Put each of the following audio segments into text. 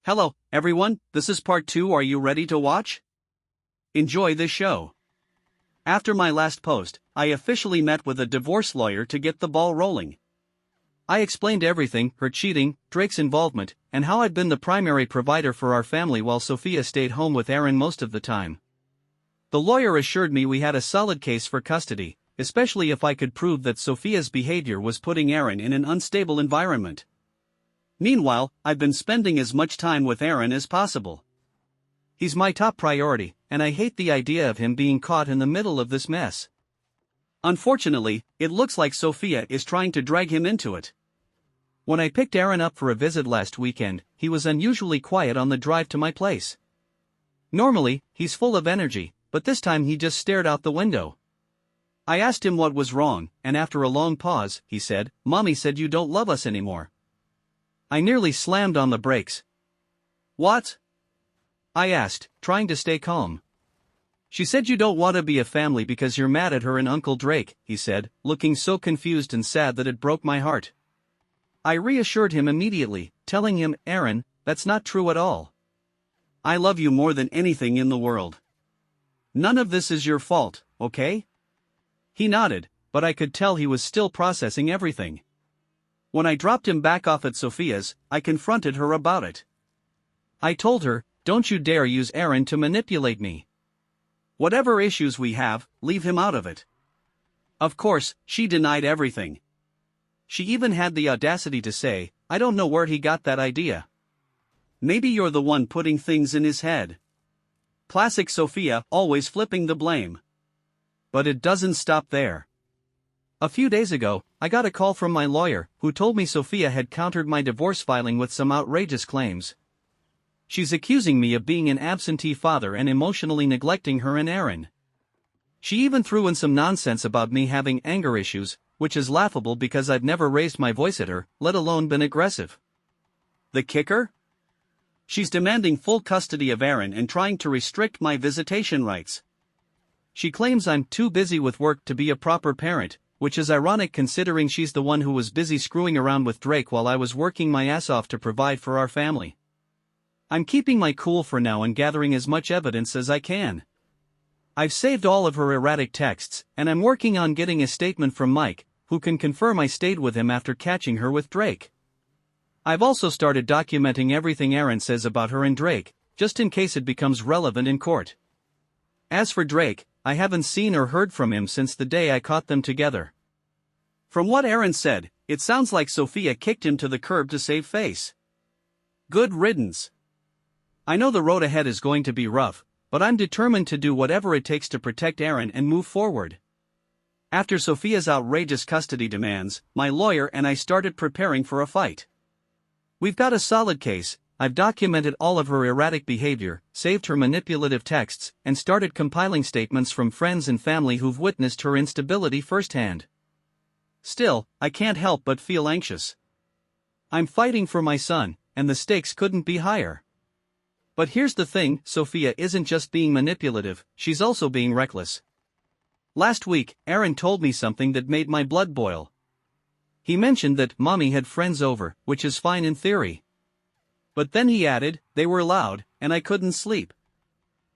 Hello, everyone, this is part 2. Are you ready to watch? Enjoy this show. After my last post, I officially met with a divorce lawyer to get the ball rolling. I explained everything, her cheating, Drake's involvement, and how I'd been the primary provider for our family while Sofia stayed home with Aron most of the time. The lawyer assured me we had a solid case for custody, especially if I could prove that Sofia's behavior was putting Aron in an unstable environment. Meanwhile, I've been spending as much time with Aron as possible. He's my top priority, and I hate the idea of him being caught in the middle of this mess. Unfortunately, it looks like Sofia is trying to drag him into it. When I picked Aron up for a visit last weekend, he was unusually quiet on the drive to my place. Normally, he's full of energy, but this time he just stared out the window. I asked him what was wrong, and after a long pause, he said, "Mommy said you don't love us anymore." I nearly slammed on the brakes. "What?" I asked, trying to stay calm. "She said you don't want to be a family because you're mad at her and Uncle Drake," he said, looking so confused and sad that it broke my heart. I reassured him immediately, telling him, "Aron, that's not true at all. I love you more than anything in the world. None of this is your fault, okay?" He nodded, but I could tell he was still processing everything. When I dropped him back off at Sofia's, I confronted her about it. I told her, "Don't you dare use Aron to manipulate me. Whatever issues we have, leave him out of it." Of course, she denied everything. She even had the audacity to say, "I don't know where he got that idea. Maybe you're the one putting things in his head." Classic Sofia, always flipping the blame. But it doesn't stop there. A few days ago, I got a call from my lawyer, who told me Sofia had countered my divorce filing with some outrageous claims. She's accusing me of being an absentee father and emotionally neglecting her and Aron. She even threw in some nonsense about me having anger issues, which is laughable because I've never raised my voice at her, let alone been aggressive. The kicker? She's demanding full custody of Aron and trying to restrict my visitation rights. She claims I'm too busy with work to be a proper parent, which is ironic considering she's the one who was busy screwing around with Drake while I was working my ass off to provide for our family. I'm keeping my cool for now and gathering as much evidence as I can. I've saved all of her erratic texts, and I'm working on getting a statement from Mike, who can confirm I stayed with him after catching her with Drake. I've also started documenting everything Aron says about her and Drake, just in case it becomes relevant in court. As for Drake, I haven't seen or heard from him since the day I caught them together. From what Aron said, it sounds like Sofia kicked him to the curb to save face. Good riddance. I know the road ahead is going to be rough, but I'm determined to do whatever it takes to protect Aron and move forward. After Sofia's outrageous custody demands, my lawyer and I started preparing for a fight. We've got a solid case. I've documented all of her erratic behavior, saved her manipulative texts, and started compiling statements from friends and family who've witnessed her instability firsthand. Still, I can't help but feel anxious. I'm fighting for my son, and the stakes couldn't be higher. But here's the thing, Sofia isn't just being manipulative, she's also being reckless. Last week, Aron told me something that made my blood boil. He mentioned that Mommy had friends over, which is fine in theory. But then he added, they were loud, and I couldn't sleep.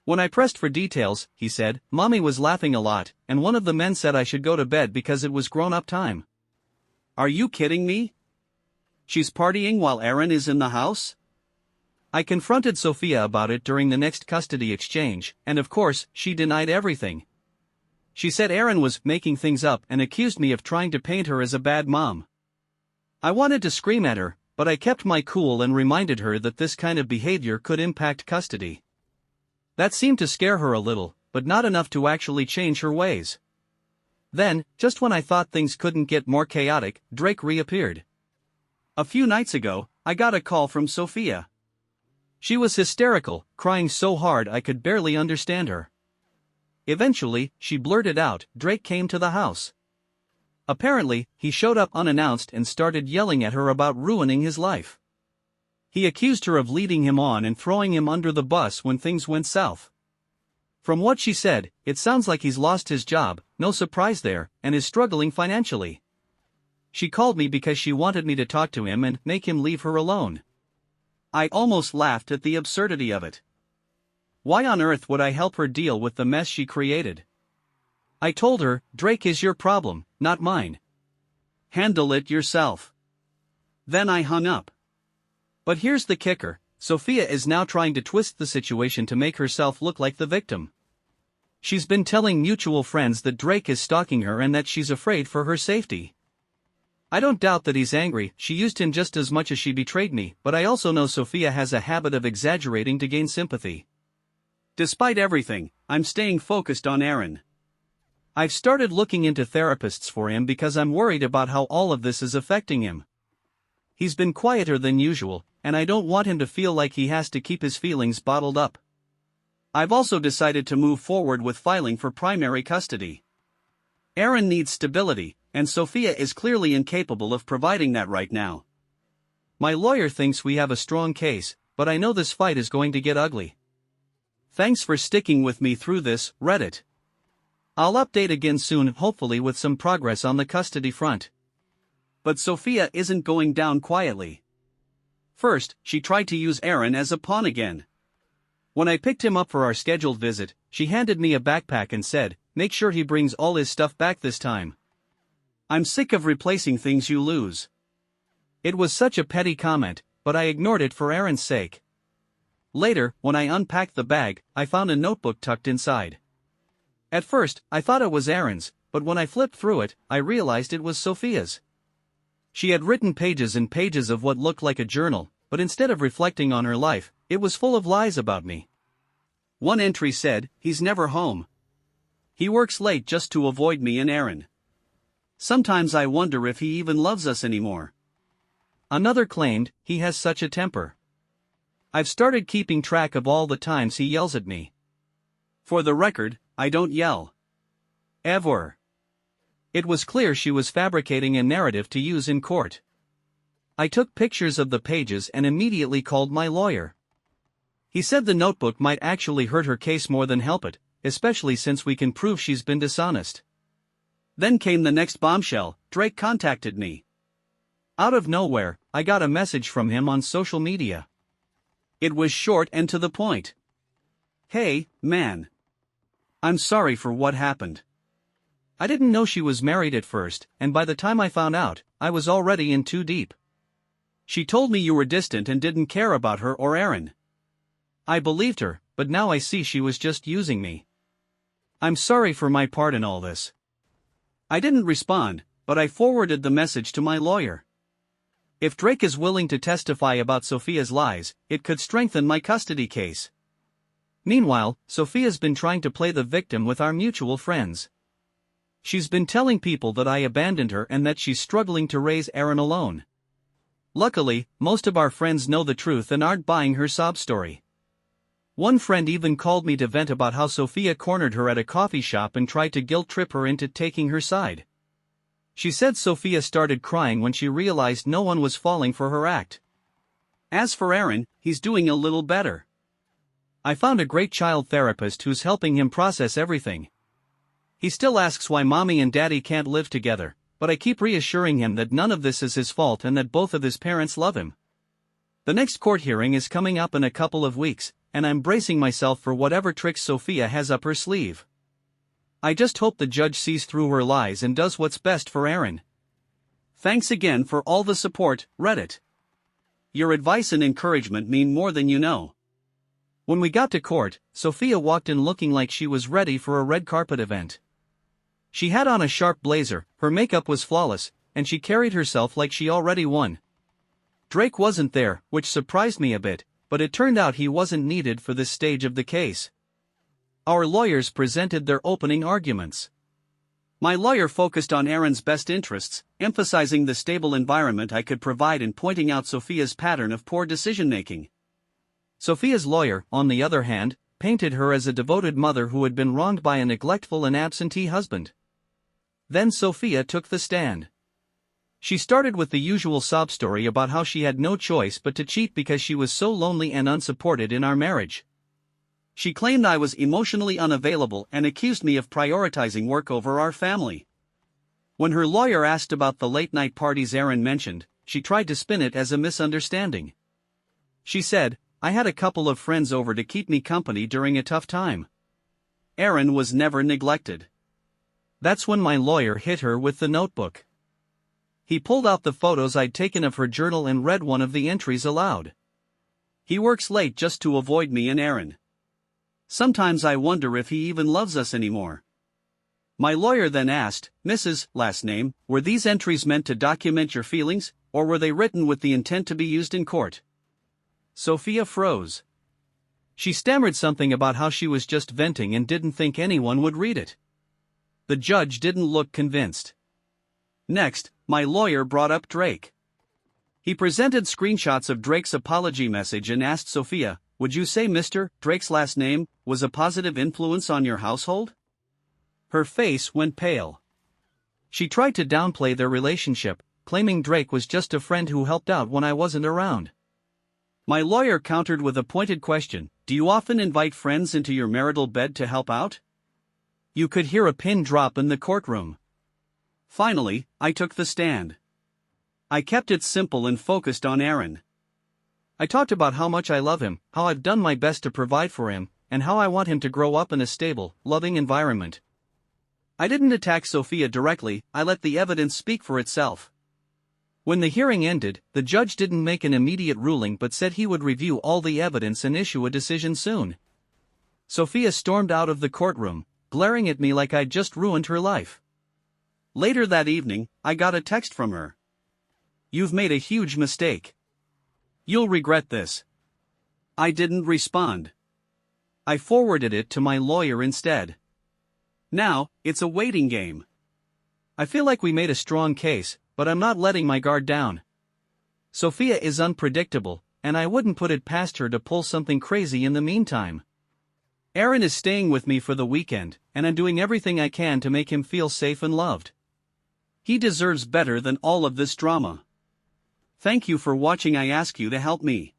When I pressed for details, he said, Mommy was laughing a lot, and one of the men said I should go to bed because it was grown-up time. Are you kidding me? She's partying while Aron is in the house? I confronted Sofia about it during the next custody exchange, and of course, she denied everything. She said Aron was making things up and accused me of trying to paint her as a bad mom. I wanted to scream at her, but I kept my cool and reminded her that this kind of behavior could impact custody. That seemed to scare her a little, but not enough to actually change her ways. Then, just when I thought things couldn't get more chaotic, Drake reappeared. A few nights ago, I got a call from Sofia. She was hysterical, crying so hard I could barely understand her. Eventually, she blurted out, Drake came to the house. Apparently, he showed up unannounced and started yelling at her about ruining his life. He accused her of leading him on and throwing him under the bus when things went south. From what she said, it sounds like he's lost his job, no surprise there, and is struggling financially. She called me because she wanted me to talk to him and make him leave her alone. I almost laughed at the absurdity of it. Why on earth would I help her deal with the mess she created? I told her, Drake is your problem, not mine. Handle it yourself. Then I hung up. But here's the kicker, Sofia is now trying to twist the situation to make herself look like the victim. She's been telling mutual friends that Drake is stalking her and that she's afraid for her safety. I don't doubt that he's angry, she used him just as much as she betrayed me, but I also know Sofia has a habit of exaggerating to gain sympathy. Despite everything, I'm staying focused on Aron. I've started looking into therapists for him because I'm worried about how all of this is affecting him. He's been quieter than usual, and I don't want him to feel like he has to keep his feelings bottled up. I've also decided to move forward with filing for primary custody. Aron needs stability, and Sofia is clearly incapable of providing that right now. My lawyer thinks we have a strong case, but I know this fight is going to get ugly. Thanks for sticking with me through this, Reddit. I'll update again soon, hopefully with some progress on the custody front. But Sofia isn't going down quietly. First, she tried to use Aron as a pawn again. When I picked him up for our scheduled visit, she handed me a backpack and said, make sure he brings all his stuff back this time. I'm sick of replacing things you lose. It was such a petty comment, but I ignored it for Aron's sake. Later, when I unpacked the bag, I found a notebook tucked inside. At first, I thought it was Aron's, but when I flipped through it, I realized it was Sofia's. She had written pages and pages of what looked like a journal, but instead of reflecting on her life, it was full of lies about me. One entry said, he's never home. He works late just to avoid me and Aron. Sometimes I wonder if he even loves us anymore. Another claimed, he has such a temper. I've started keeping track of all the times he yells at me. For the record, I don't yell. Ever. It was clear she was fabricating a narrative to use in court. I took pictures of the pages and immediately called my lawyer. He said the notebook might actually hurt her case more than help it, especially since we can prove she's been dishonest. Then came the next bombshell, Drake contacted me. Out of nowhere, I got a message from him on social media. It was short and to the point. Hey, man. I'm sorry for what happened. I didn't know she was married at first, and by the time I found out, I was already in too deep. She told me you were distant and didn't care about her or Aron. I believed her, but now I see she was just using me. I'm sorry for my part in all this. I didn't respond, but I forwarded the message to my lawyer. If Drake is willing to testify about Sofia's lies, it could strengthen my custody case. Meanwhile, Sofia's been trying to play the victim with our mutual friends. She's been telling people that I abandoned her and that she's struggling to raise Aron alone. Luckily, most of our friends know the truth and aren't buying her sob story. One friend even called me to vent about how Sofia cornered her at a coffee shop and tried to guilt-trip her into taking her side. She said Sofia started crying when she realized no one was falling for her act. As for Aron, he's doing a little better. I found a great child therapist who's helping him process everything. He still asks why mommy and daddy can't live together, but I keep reassuring him that none of this is his fault and that both of his parents love him. The next court hearing is coming up in a couple of weeks, and I'm bracing myself for whatever tricks Sofia has up her sleeve. I just hope the judge sees through her lies and does what's best for Aron. Thanks again for all the support, Reddit. Your advice and encouragement mean more than you know. When we got to court, Sofia walked in looking like she was ready for a red carpet event. She had on a sharp blazer, her makeup was flawless, and she carried herself like she already won. Drake wasn't there, which surprised me a bit, but it turned out he wasn't needed for this stage of the case. Our lawyers presented their opening arguments. My lawyer focused on Aron's best interests, emphasizing the stable environment I could provide and pointing out Sofia's pattern of poor decision-making. Sofia's lawyer, on the other hand, painted her as a devoted mother who had been wronged by a neglectful and absentee husband. Then Sofia took the stand. She started with the usual sob story about how she had no choice but to cheat because she was so lonely and unsupported in our marriage. She claimed I was emotionally unavailable and accused me of prioritizing work over our family. When her lawyer asked about the late-night parties Aron mentioned, she tried to spin it as a misunderstanding. She said, I had a couple of friends over to keep me company during a tough time. Aron was never neglected. That's when my lawyer hit her with the notebook. He pulled out the photos I'd taken of her journal and read one of the entries aloud. He works late just to avoid me and Aron. Sometimes I wonder if he even loves us anymore. My lawyer then asked, Mrs. last name, were these entries meant to document your feelings, or were they written with the intent to be used in court? Sofia froze. She stammered something about how she was just venting and didn't think anyone would read it. The judge didn't look convinced. Next, my lawyer brought up Drake. He presented screenshots of Drake's apology message and asked Sofia, would you say Mr. Drake's last name was a positive influence on your household? Her face went pale. She tried to downplay their relationship, claiming Drake was just a friend who helped out when I wasn't around. My lawyer countered with a pointed question, do you often invite friends into your marital bed to help out? You could hear a pin drop in the courtroom. Finally, I took the stand. I kept it simple and focused on Aron. I talked about how much I love him, how I've done my best to provide for him, and how I want him to grow up in a stable, loving environment. I didn't attack Sofia directly, I let the evidence speak for itself. When the hearing ended, the judge didn't make an immediate ruling but said he would review all the evidence and issue a decision soon. Sofia stormed out of the courtroom, glaring at me like I'd just ruined her life. Later that evening, I got a text from her. You've made a huge mistake. You'll regret this. I didn't respond. I forwarded it to my lawyer instead. Now, it's a waiting game. I feel like we made a strong case, but I'm not letting my guard down. Sofia is unpredictable, and I wouldn't put it past her to pull something crazy in the meantime. Aron is staying with me for the weekend, and I'm doing everything I can to make him feel safe and loved. He deserves better than all of this drama. Thank you for watching. I ask you to help me.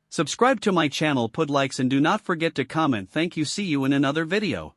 Subscribe to my channel, put likes, and do not forget to comment. Thank you. See you in another video.